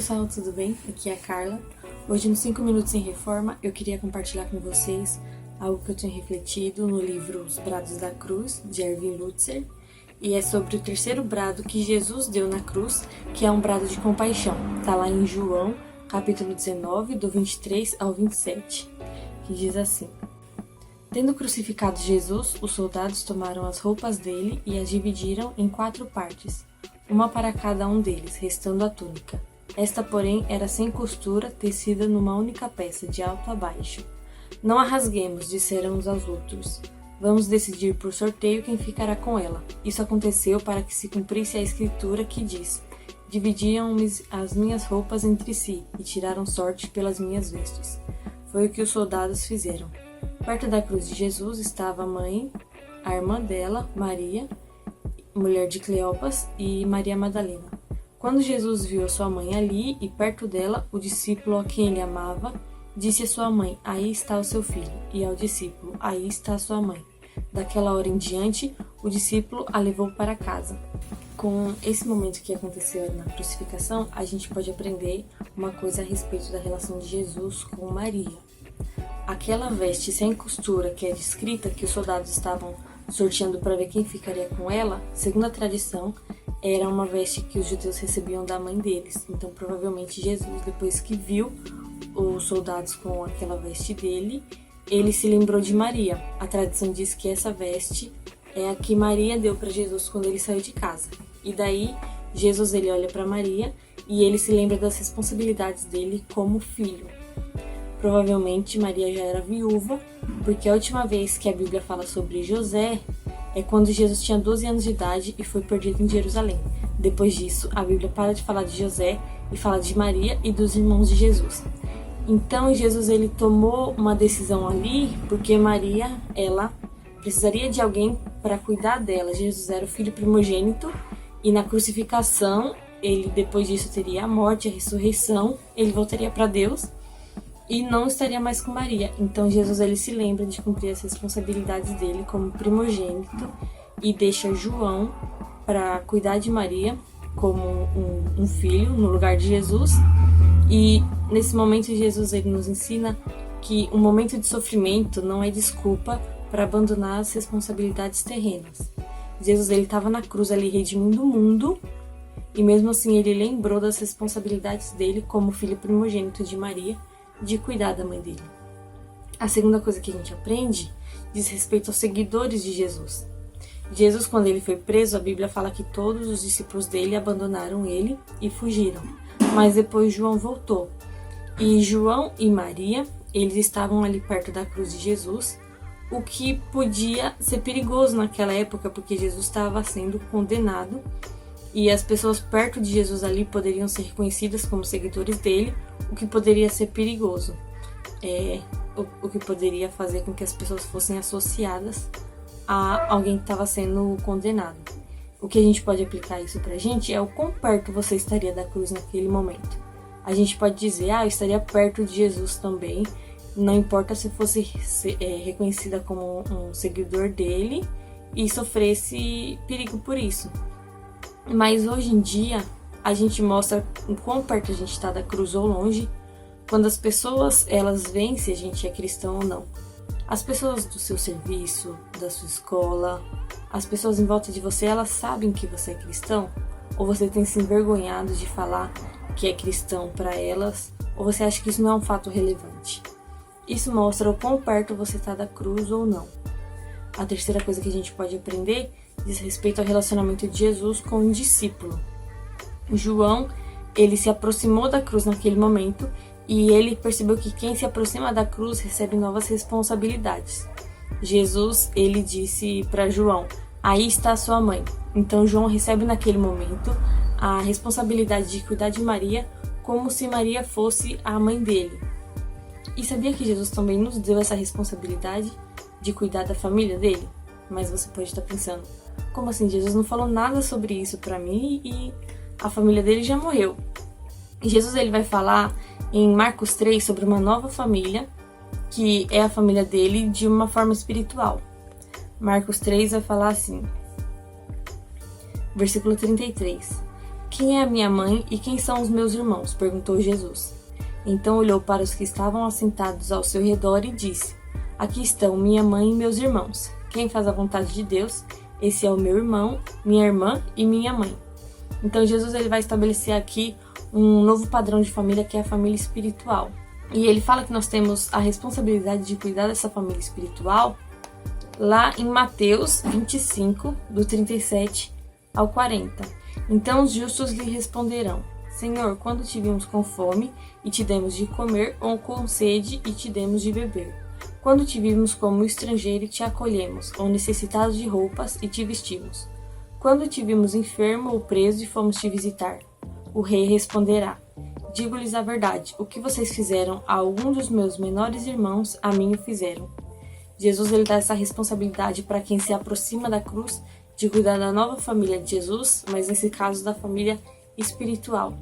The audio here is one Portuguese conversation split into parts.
pessoal, tudo bem? Aqui é a Carla. Hoje no 5 Minutos em Reforma eu queria compartilhar com vocês algo que eu tenho refletido no livro Os Brados da Cruz, de Erwin Lutzer, e é sobre o terceiro brado que Jesus deu na cruz, que é um brado de compaixão. Está lá em João, capítulo 19, do 23 ao 27, que diz assim: Tendo crucificado Jesus, os soldados tomaram as roupas dele e as dividiram em 4 partes, uma para cada um deles, restando a túnica. Esta, porém, era sem costura, tecida numa única peça, de alto a baixo. Não a rasguemos, disseram uns aos outros. Vamos decidir por sorteio quem ficará com ela. Isso aconteceu para que se cumprisse a escritura que diz: Dividiam as minhas roupas entre si e tiraram sorte pelas minhas vestes. Foi o que os soldados fizeram. Perto da cruz de Jesus estava a mãe, a irmã dela, Maria, mulher de Cleopas, e Maria Madalena. Quando Jesus viu a sua mãe ali e perto dela, o discípulo a quem ele amava, disse à sua mãe: Aí está o seu filho, e ao discípulo: Aí está a sua mãe. Daquela hora em diante, o discípulo a levou para casa. Com esse momento que aconteceu na crucificação, a gente pode aprender uma coisa a respeito da relação de Jesus com Maria. Aquela veste sem costura que é descrita, que os soldados estavam sorteando para ver quem ficaria com ela, segundo a tradição, era uma veste que os judeus recebiam da mãe deles. Então, provavelmente, Jesus, depois que viu os soldados com aquela veste dele, ele se lembrou de Maria. A tradição diz que essa veste é a que Maria deu para Jesus quando ele saiu de casa. E daí, Jesus ele olha para Maria e ele se lembra das responsabilidades dele como filho. Provavelmente, Maria já era viúva, porque a última vez que a Bíblia fala sobre José é quando Jesus tinha 12 anos de idade e foi perdido em Jerusalém. Depois disso, a Bíblia para de falar de José e fala de Maria e dos irmãos de Jesus. Então, Jesus ele tomou uma decisão ali, porque Maria, ela precisaria de alguém para cuidar dela. Jesus era o filho primogênito e na crucificação, ele depois disso teria a morte, a ressurreição, ele voltaria para Deus e não estaria mais com Maria. Então Jesus ele se lembra de cumprir as responsabilidades dele como primogênito e deixa João para cuidar de Maria como um filho no lugar de Jesus. E nesse momento Jesus ele nos ensina que um momento de sofrimento não é desculpa para abandonar as responsabilidades terrenas. Jesus ele estava na cruz ali redimindo o mundo e mesmo assim ele lembrou das responsabilidades dele como filho primogênito de Maria, de cuidar da mãe dele. A segunda coisa que a gente aprende diz respeito aos seguidores de Jesus. Jesus, quando ele foi preso, a Bíblia fala que todos os discípulos dele abandonaram ele e fugiram. Mas depois João voltou. E João e Maria, eles estavam ali perto da cruz de Jesus, o que podia ser perigoso naquela época, porque Jesus estava sendo condenado e as pessoas perto de Jesus ali poderiam ser reconhecidas como seguidores dele, o que poderia ser perigoso. O que poderia fazer com que as pessoas fossem associadas a alguém que estava sendo condenado. O que a gente pode aplicar isso pra gente é o quão perto você estaria da cruz naquele momento. A gente pode dizer, eu estaria perto de Jesus também, não importa se fosse reconhecida como um seguidor dele e sofresse perigo por isso. Mas hoje em dia, a gente mostra o quão perto a gente está da cruz ou longe, quando as pessoas, elas veem se a gente é cristão ou não. As pessoas do seu serviço, da sua escola, as pessoas em volta de você, elas sabem que você é cristão? Ou você tem se envergonhado de falar que é cristão para elas? Ou você acha que isso não é um fato relevante? Isso mostra o quão perto você está da cruz ou não. A terceira coisa que a gente pode aprender diz respeito ao relacionamento de Jesus com o discípulo. João, ele se aproximou da cruz naquele momento e ele percebeu que quem se aproxima da cruz recebe novas responsabilidades. Jesus, ele disse para João: Aí está a sua mãe. Então João recebe naquele momento a responsabilidade de cuidar de Maria como se Maria fosse a mãe dele. E sabia que Jesus também nos deu essa responsabilidade de cuidar da família dele? Mas você pode estar pensando, como assim? Jesus não falou nada sobre isso para mim e a família dele já morreu. E Jesus ele vai falar em Marcos 3 sobre uma nova família, que é a família dele de uma forma espiritual. Marcos 3 vai falar assim, versículo 33. Quem é a minha mãe e quem são os meus irmãos? Perguntou Jesus. Então olhou para os que estavam assentados ao seu redor e disse: Aqui estão minha mãe e meus irmãos. Quem faz a vontade de Deus, esse é o meu irmão, minha irmã e minha mãe. Então Jesus ele vai estabelecer aqui um novo padrão de família, que é a família espiritual. E ele fala que nós temos a responsabilidade de cuidar dessa família espiritual lá em Mateus 25, do 37 ao 40. Então os justos lhe responderão: Senhor, quando te vimos com fome e te demos de comer, ou com sede e te demos de beber? Quando te vimos como estrangeiro e te acolhemos, ou necessitado de roupas e te vestimos? Quando te vimos enfermo ou preso e fomos te visitar? O rei responderá: Digo-lhes a verdade, o que vocês fizeram a algum dos meus menores irmãos, a mim o fizeram. Jesus ele dá essa responsabilidade para quem se aproxima da cruz, de cuidar da nova família de Jesus, mas nesse caso da família espiritual.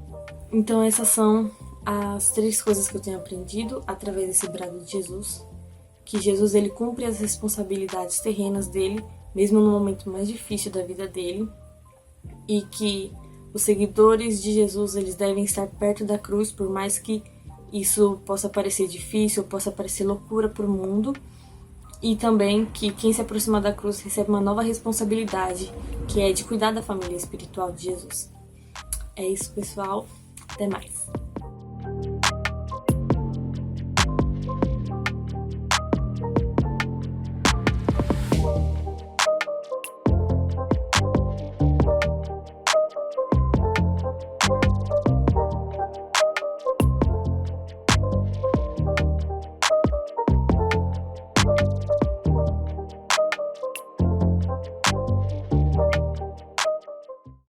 Então essas são as 3 coisas que eu tenho aprendido através desse brado de Jesus, que Jesus ele cumpre as responsabilidades terrenas dele, mesmo no momento mais difícil da vida dele, e que os seguidores de Jesus eles devem estar perto da cruz, por mais que isso possa parecer difícil, possa parecer loucura para o mundo, e também que quem se aproxima da cruz recebe uma nova responsabilidade, que é de cuidar da família espiritual de Jesus. É isso, pessoal. Até mais.